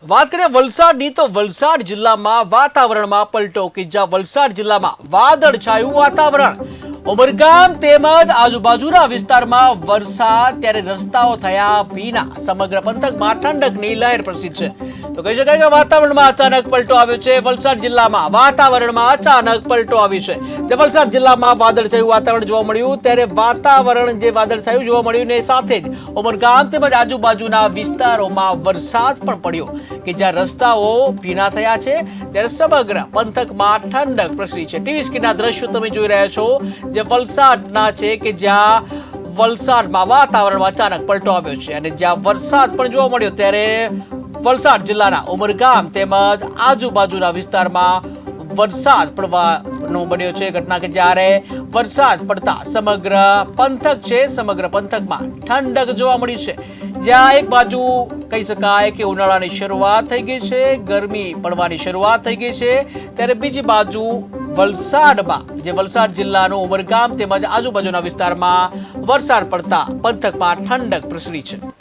વાત કરીએ વલસાડની તો વલસાડ જિલ્લામાં વાતાવરણમાં પલટો કે જ્યાં વલસાડ જિલ્લામાં વાદળછાયું વાતાવરણ ઉમરગામ તેમજ આજુબાજુના વિસ્તારમાં વરસાદ ત્યારે રસ્તાઓ થયા ભીના સમગ્ર પંથકમાં ઠંડકની લહેર પ્રસરી છે તો કહી શકાય કે વાતાવરણમાં અચાનક પલટો આવ્યો છે વલસાડ જિલ્લામાં વાતાવરણમાં અચાનક પલટો આવ્યો છે જે વલસાડ જિલ્લામાં વાદળછાયું વાતાવરણ જોવા મળ્યું ત્યારે વાતાવરણ જે વાદળછાયું જોવા મળ્યું ને સાથે જ ઉમરગામ તેમજ આજુબાજુના વિસ્તારોમાં વરસાદ પણ પડ્યો કે જ્યાં રસ્તાઓ ભીના થયા છે ત્યારે સમગ્ર પંથકમાં ઠંડક પ્રસરી છે ટીવી સ્ક્રીનના દ્રશ્યો તમે જોઈ રહ્યા છો જે વલસાડના છે કે જ્યાં વલસાડમાં વાતાવરણમાં અચાનક પલટો આવ્યો છે અને જ્યાં વરસાદ પણ જોવા મળ્યો ત્યારે વલસાડ જિલ્લાના ઉમરગામ તેમજ આજુબાજુના વિસ્તારમાં વરસાદ પડવાનો બન્યો છે ઘટના કે જ્યારે વરસાદ પડતા સમગ્ર પંથક છે સમગ્ર પંથકમાં ઠંડક જોવા મળી છે જ્યાં એક બાજુ કહી શકાય કે ઉનાળાની શરૂઆત થઈ ગઈ છે ગરમી પડવાની શરૂઆત થઈ ગઈ છે ત્યારે બીજી બાજુ વલસાડમાં જે વલસાડ જિલ્લાનું ઉમરગામ તેમજ આજુબાજુના વિસ્તારમાં વરસાદ પડતા પંથકમાં ઠંડક પ્રસરી છે।